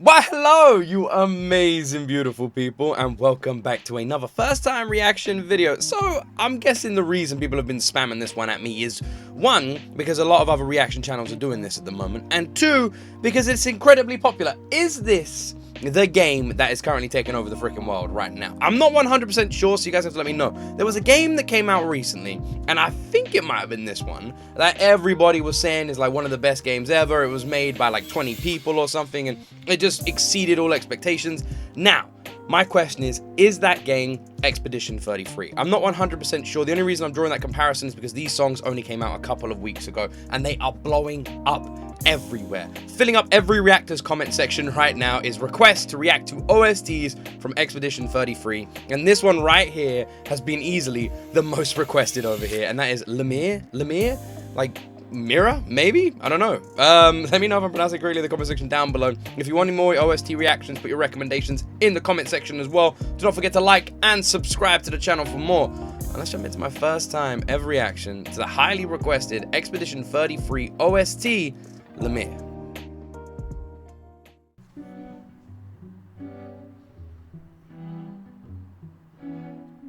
Why, hello, you amazing, beautiful people, and welcome back to another first-time reaction video. So, I'm guessing the reason people have been spamming this one at me is, one, because a lot of other reaction channels are doing this at the moment, and two, because it's incredibly popular. Is this the game that is currently taking over the freaking world right now? I'm not 100% sure, so you guys have to let me know. There was a game that came out recently, and I think it might have been this one, that everybody was saying is like one of the best games ever. It was made by like 20 people or something, and it just exceeded all expectations. Now, my question is that game Expedition 33? I'm not 100% sure. The only reason I'm drawing that comparison is because these songs only came out a couple of weeks ago, and they are blowing up everywhere. Filling up every reactor's comment section right now is requests to react to OSTs from Expedition 33, and this one right here has been easily the most requested over here, and that is Lumière? Like, Mirror? Maybe? I don't know. Let me know if I'm pronouncing it correctly in the comment section down below. If you want any more OST reactions, put your recommendations in the comment section as well. Do not forget to like and subscribe to the channel for more. And let's jump into my first time ever reaction to the highly requested Expedition 33 OST, Lumière.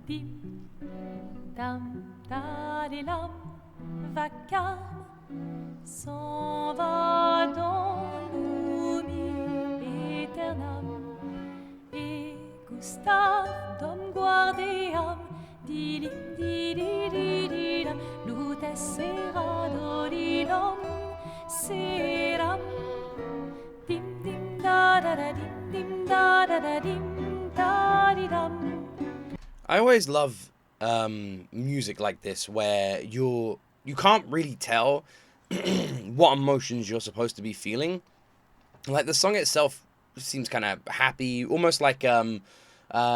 Dim, dam, dalilam, vacarme, s'en va dans l'oubli éternam, et Gustave dom guardiam, dilim, didididilam, lutes seradodilom, seram, dim, dim, da, da, da, dim, dim, da, da, da, dim, da, di, dam. I always love music like this where you can't really tell what emotions you're supposed to be feeling. Like, the song itself seems kind of happy, almost like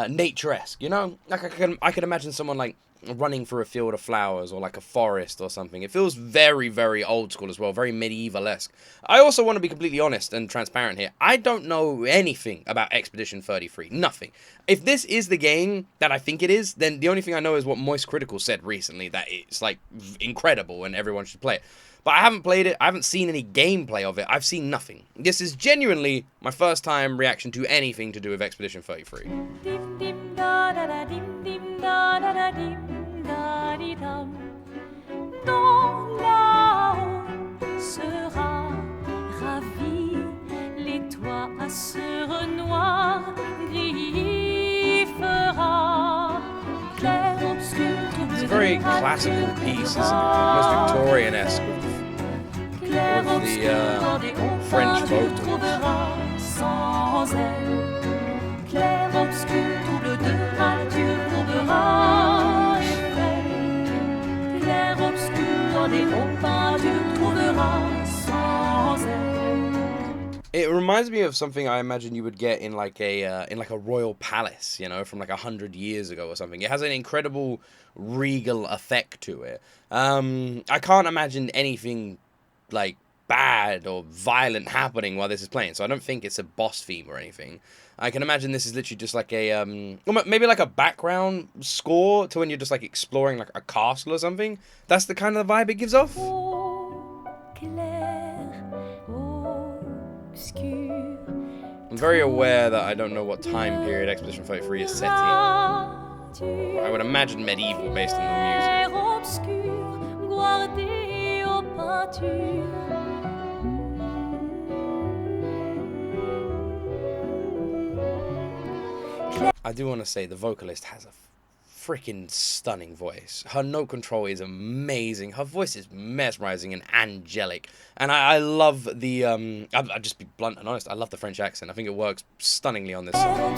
nature-esque, you know? Like, I could imagine someone like running through a field of flowers or like a forest or something. It feels very, very old school as well, very medieval-esque. I also want to be completely honest and transparent here. I don't know anything about Expedition 33, nothing. If this is the game that I think it is, then the only thing I know is what Moist Critical said recently, that it's like incredible and everyone should play it. But I haven't played it, I haven't seen any gameplay of it, I've seen nothing. This is genuinely my first time reaction to anything to do with Expedition 33. Dim dim da da da dim dim da da da dim da di dam. Dans là-haut sera ravi, les toits à ce noir gris fera. Clair, obscur, It's a very classical piece, isn't it? Almost Victorian-esque with the French vocals. sans elle. Clair, obscur, double de nature courbera et clair, obscur, dans des hauts pins tu trouveras sans elle. It reminds me of something I imagine you would get in like a royal palace, you know, from like 100 years ago or something. It has an incredible regal effect to it. I can't imagine anything like bad or violent happening while this is playing, so I don't think it's a boss theme or anything. I can imagine this is literally just like a maybe like a background score to when you're just like exploring like a castle or something. That's the kind of vibe it gives off. I'm very aware that I don't know what time period Expedition 33 is set in. I would imagine medieval based on the music. I do want to say the vocalist has a freaking stunning voice. Her note control is amazing. Her voice is mesmerizing and angelic. And I love the, I'll just be blunt and honest, I love the French accent. I think it works stunningly on this song.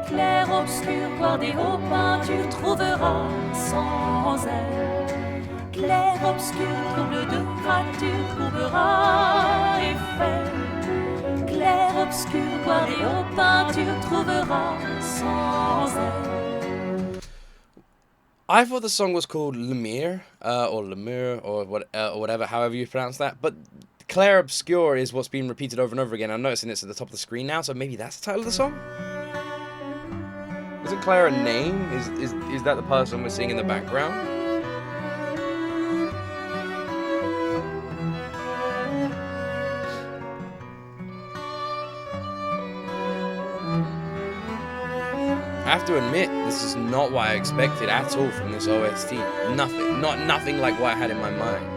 Clair, obscur, voir des hauts pins, tu trouveras sans elle. Clair, obscur, trouble de rature, trouvera effet. Clair, obscur, voir des hauts pins, tu trouveras sans elle. I thought the song was called Lumière, or Lumière, or whatever, however you pronounce that, but Clair Obscur is what's been repeated over and over again. I'm noticing it's at the top of the screen now, so maybe that's the title of the song? Isn't Clair a name? Is that the person we're seeing in the background? have to admit, this is not what I expected at all from this OST. Nothing like what I had in my mind.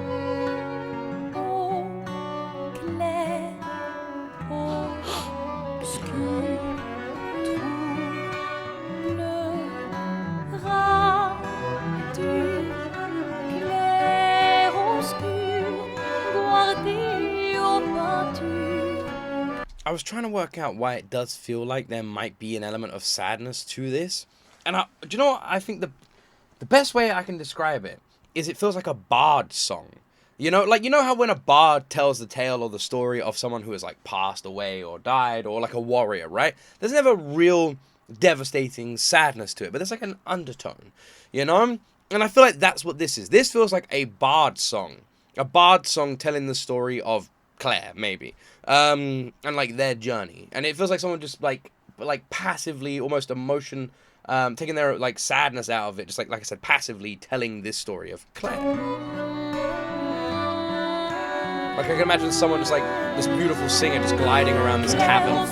I was trying to work out why it does feel like there might be an element of sadness to this. And do you know what? I think the best way I can describe it is it feels like a bard song. You know, like, you know how when a bard tells the tale or the story of someone who has, like, passed away or died, or like a warrior, right? There's never real devastating sadness to it, but there's like an undertone, you know? And I feel like that's what this is. This feels like a bard song. A bard song telling the story of Clair, maybe, and like their journey, and it feels like someone just like passively, almost taking their like sadness out of it, just like I said, passively telling this story of Clair. Like I can imagine someone just like this beautiful singer just gliding around this tavern.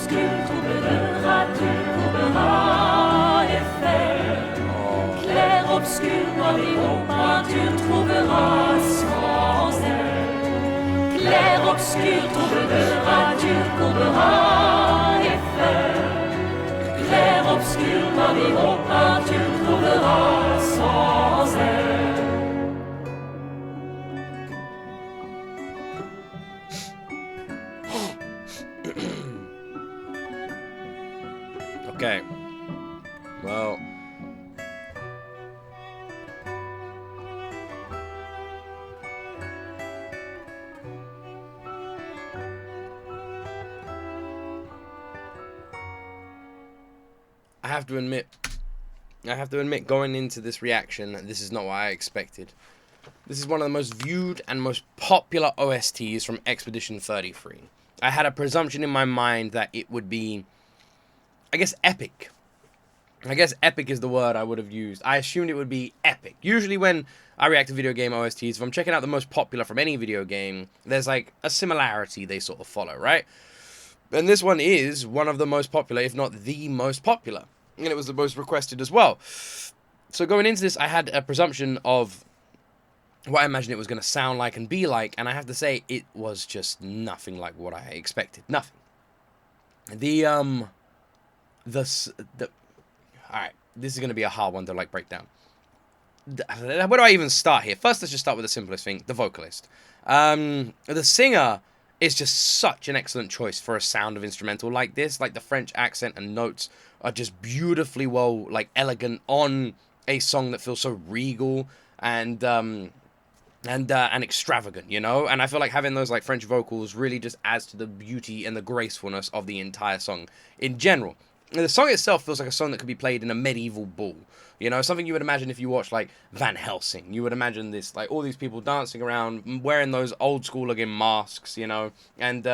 Clair, obscur, troublera, dur, courbera les fleurs. Clair, obscur, pavillon peint, tu trouveras sans elle. Okay. Well, I have to admit, going into this reaction, this is not what I expected. This is one of the most viewed and most popular OSTs from Expedition 33. I had a presumption in my mind that it would be, I guess, epic. I guess epic is the word I would have used. I assumed it would be epic. Usually when I react to video game OSTs, if I'm checking out the most popular from any video game, there's like a similarity they sort of follow, right? And this one is one of the most popular, if not the most popular. And it was the most requested as well. So going into this, I had a presumption of what I imagined it was going to sound like and be like. And I have to say, it was just nothing like what I expected. Nothing. Alright, this is going to be a hard one to like break down. Where do I even start here? First, let's just start with the simplest thing, the vocalist. The singer is just such an excellent choice for a sound of instrumental like this. Like the French accent and notes are just beautifully well, like elegant on a song that feels so regal and extravagant, you know? And I feel like having those like French vocals really just adds to the beauty and the gracefulness of the entire song in general. And the song itself feels like a song that could be played in a medieval ball. You know, something you would imagine if you watch, like, Van Helsing. You would imagine this, like, all these people dancing around, wearing those old school looking masks, you know, and,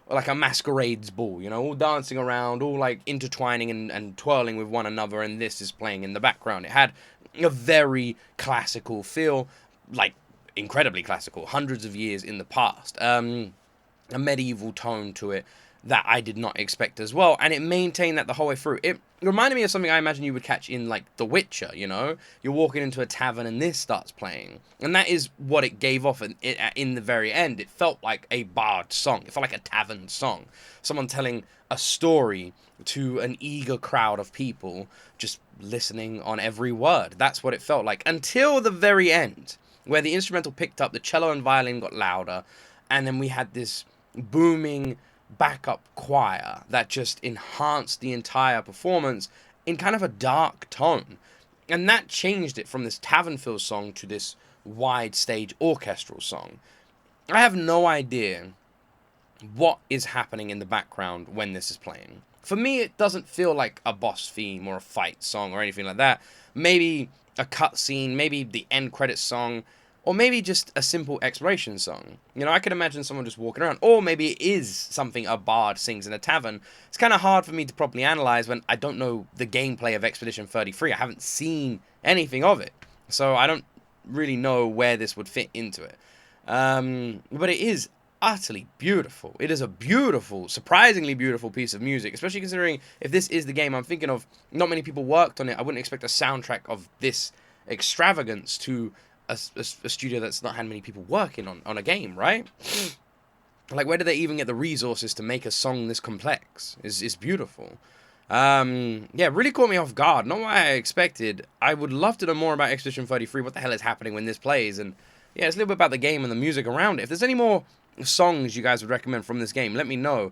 like a masquerades ball, you know, all dancing around, all, like, intertwining and twirling with one another, and this is playing in the background. It had a very classical feel, like, incredibly classical, hundreds of years in the past. A medieval tone to it that I did not expect as well, and it maintained that the whole way through. It reminded me of something I imagine you would catch in, like, The Witcher, you know? You're walking into a tavern and this starts playing, and that is what it gave off in the very end. It felt like a bard song. It felt like a tavern song. Someone telling a story to an eager crowd of people, just listening on every word. That's what it felt like, until the very end, where the instrumental picked up, the cello and violin got louder, and then we had this booming backup choir that just enhanced the entire performance in kind of a dark tone. And that changed it from this tavern feel song to this wide stage orchestral song. I have no idea what is happening in the background when this is playing. For me, it doesn't feel like a boss theme or a fight song or anything like that. Maybe a cutscene, maybe the end credits song, or maybe just a simple exploration song. You know, I could imagine someone just walking around. Or maybe it is something a bard sings in a tavern. It's kind of hard for me to properly analyze when I don't know the gameplay of Expedition 33. I haven't seen anything of it. So I don't really know where this would fit into it. But it is utterly beautiful. It is a beautiful, surprisingly beautiful piece of music, especially considering if this is the game I'm thinking of, not many people worked on it. I wouldn't expect a soundtrack of this extravagance to a studio that's not had many people working on a game, right? Like, where did they even get the resources to make a song this complex? It's beautiful. Yeah, really caught me off guard. Not what I expected. I would love to know more about Expedition 33. What the hell is happening when this plays? And yeah, it's a little bit about the game and the music around it. If there's any more songs you guys would recommend from this game, let me know.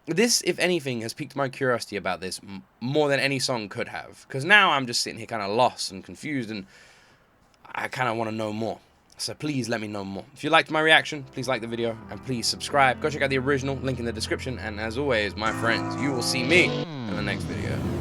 This, if anything, has piqued my curiosity about this more than any song could have. Because now I'm just sitting here kind of lost and confused, and I kind of want to know more. So please let me know more. If you liked my reaction, please like the video, and please subscribe. Go check out the original, link in the description. And as always, my friends, you will see me in the next video.